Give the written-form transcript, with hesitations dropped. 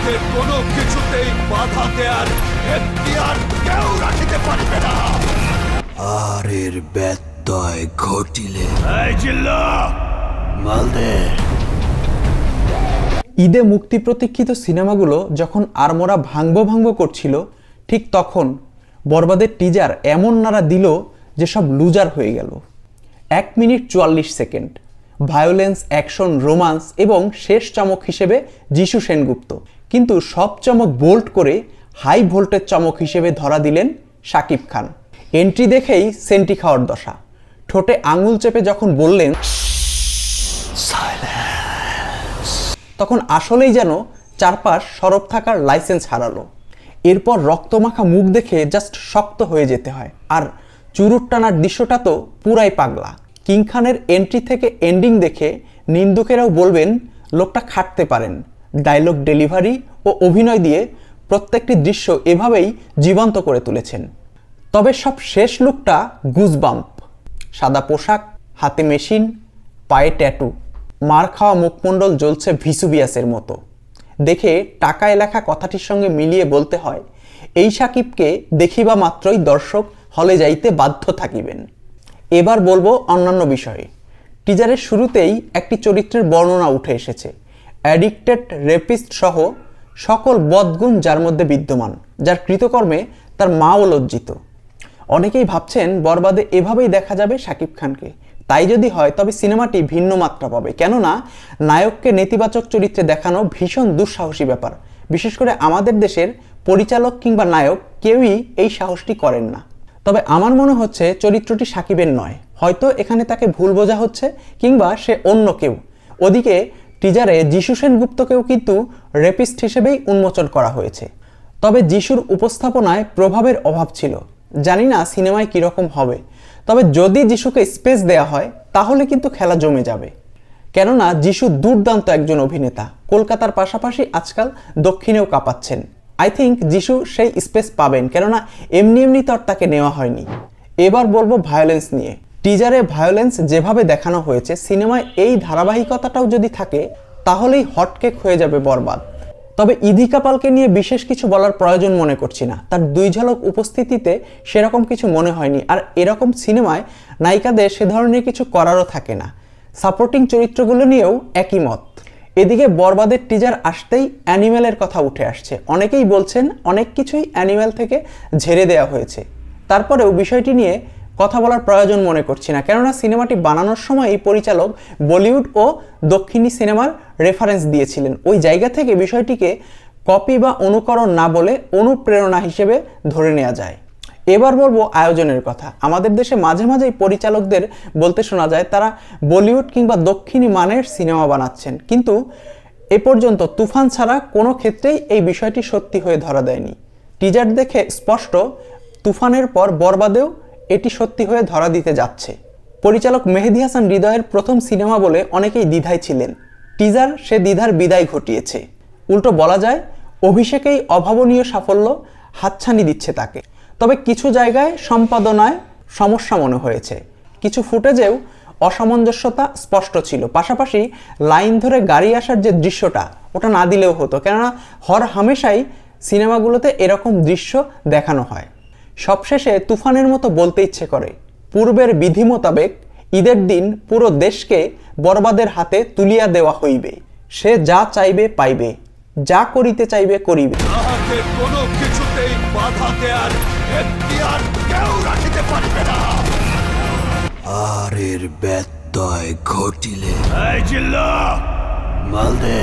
আমাকে কোনো কিছুতেই বাধা দেয়ার এখতিয়ার কেউ রাখিতে পারবে না। আর এর ব্যত্যয় ঘটিলে এই জিল্লা মালদে। ঈদে মুক্তি প্রতীক্ষিত সিনেমাগুলো যখন আড়মোড়া ভাঙবো করছিল, ঠিক তখন বরবাদের টিজার এমন নাড়া দিল যে সব লুজার হয়ে গেল। 1 minute 44 second, violence, action, romance এবং শেষ চমক হিসেবে যিশু সেনগুপ্ত। কিন্তু সব চমক বোল্ড করে হাই ভোল্টেজ চমক হিসেবে ধরা দিলেন শাকিব খান। এন্ট্রি দেখেই সেন্টি খাওয়ার দশা। ঠোঁটে আঙুল চেপে যখন বললেন তখন আসলেই যেন চারপাশ সরব থাকার লাইসেন্স হারালো। এরপর রক্তমাখা মুখ দেখে জাস্ট শক্ত হয়ে যেতে হয়। আর চুরুট টানার দৃশ্যটা তো পুরাই পাগলা। কিং খানের এন্ট্রি থেকে এন্ডিং দেখে নিন্দুকেরাও বলবেন লোকটা খাটতে পারেন। ডায়লগ ডেলিভারি ও অভিনয় দিয়ে প্রত্যেকটি দৃশ্য এভাবেই জীবন্ত করে তুলেছেন। তবে সব শেষ লুকটা গুজবাম্প। সাদা পোশাক, হাতে মেশিন, পায়ে ট্যাটু, মার খাওয়া মুখমণ্ডল জ্বলছে ভিসুবিয়াসের মতো। দেখে টাকায় লেখা কথাটির সঙ্গে মিলিয়ে বলতে হয়, এই সাকিবকে দেখিবা মাত্রই দর্শক হলে যাইতে বাধ্য থাকিবেন। এবার বলবো অন্যান্য বিষয়ে। টিজারের শুরুতেই একটি চরিত্রের বর্ণনা উঠে এসেছে। অ্যাডিক্টেড, রেপিস্ট সহ সকল বদগুণ যার মধ্যে বিদ্যমান, যার কৃতকর্মে তার মাও লজ্জিত। অনেকেই ভাবছেন বরবাদে এভাবেই দেখা যাবে শাকিব খানকে। তাই যদি হয় তবে সিনেমাটি ভিন্ন মাত্রা পাবে, কেননা নায়ককে নেতিবাচক চরিত্রে দেখানো ভীষণ দুঃসাহসী ব্যাপার। বিশেষ করে আমাদের দেশের পরিচালক কিংবা নায়ক কেউই এই সাহসটি করেন না। তবে আমার মনে হচ্ছে চরিত্রটি শাকিবের নয়, হয়তো এখানে তাকে ভুল বোঝা হচ্ছে কিংবা সে অন্য কেউ। ওদিকে টিজারে যিশু সেনগুপ্তকেও কিন্তু রেপিস্ট হিসেবেই উন্মোচন করা হয়েছে। তবে যিশুর উপস্থাপনায় প্রভাবের অভাব ছিল। জানি না সিনেমায় কীরকম হবে, তবে যদি যিশুকে স্পেস দেয়া হয় তাহলে কিন্তু খেলা জমে যাবে। কেননা যিশু দুর্দান্ত একজন অভিনেতা, কলকাতার পাশাপাশি আজকাল দক্ষিণেও কাঁপাচ্ছেন। আই থিঙ্ক যিশু সেই স্পেস পাবেন, কেননা এমনি তো আর তাকে নেওয়া হয়নি। এবার বলবো ভায়োলেন্স নিয়ে। টিজারে ভায়োলেন্স যেভাবে দেখানো হয়েছে, সিনেমায় এই ধারাবাহিকতাটাও যদি থাকে তাহলেই হটকেক হয়ে যাবে বরবাদ। তবে ইদিকা পালকে নিয়ে বিশেষ কিছু বলার প্রয়োজন মনে করছি না। তার 2 ঝলক উপস্থিতিতে সেরকম কিছু মনে হয়নি। আর এরকম সিনেমায় নায়িকাদের সে ধরনের কিছু করারও থাকে না। সাপোর্টিং চরিত্রগুলো নিয়েও একই মত। এদিকে বরবাদের টিজার আসতেই অ্যানিমেলের কথা উঠে আসছে। অনেকেই বলছেন অনেক কিছুই অ্যানিমেল থেকে ঝেড়ে দেওয়া হয়েছে। তারপরেও বিষয়টি নিয়ে কথা বলার প্রয়োজন মনে করছি না, কেননা সিনেমাটি বানানোর সময় এই পরিচালক বলিউড ও দক্ষিণী সিনেমার রেফারেন্স দিয়েছিলেন। ওই জায়গা থেকে বিষয়টিকে কপি বা অনুকরণ না বলে অনুপ্রেরণা হিসেবে ধরে নেওয়া যায়। এবার বলবো আয়োজনের কথা। আমাদের দেশে মাঝে মাঝেই পরিচালকদের বলতে শোনা যায় তারা বলিউড কিংবা দক্ষিণী মানের সিনেমা বানাচ্ছেন, কিন্তু এ পর্যন্ত তুফান ছাড়া কোনো ক্ষেত্রেই এই বিষয়টি সত্যি হয়ে ধরা দেয়নি। টিজার দেখে স্পষ্ট তুফানের পর বরবাদেও এটি সত্যি হয়ে ধরা দিতে যাচ্ছে। পরিচালক মেহেদী হাসান হৃদয়ের প্রথম সিনেমা বলে অনেকেই দ্বিধায় ছিলেন। টিজার সে দ্বিধার বিদায় ঘটিয়েছে। উল্টো বলা যায় অভিষেকেই অভাবনীয় সাফল্য হাতছানি দিচ্ছে তাকে। তবে কিছু জায়গায় সম্পাদনায় সমস্যা মনে হয়েছে, কিছু ফুটেজেও অসামঞ্জস্যতা স্পষ্ট ছিল। পাশাপাশি লাইন ধরে গাড়ি আসার যে দৃশ্যটা, ওটা না দিলেও হতো, কেননা হর হামেশাই সিনেমাগুলোতে এরকম দৃশ্য দেখানো হয়। সবশেষে তুফানের মতো বলতে ইচ্ছে করে, পূর্বের বিধি মোতাবেক ঈদের দিন পুরো দেশকে বরবাদের হাতে তুলিয়া দেওয়া হইবে। সে যা চাইবে পাইবে, যা করিতে চাইবে করিবে। তাহাকে কোনো কিছুতেই বাধা দেয়ার এখতিয়ার কেউ রাখিতে পারবে না। আর এর ব্যত্যয় ঘটিলে এই জিল্লা মালদে।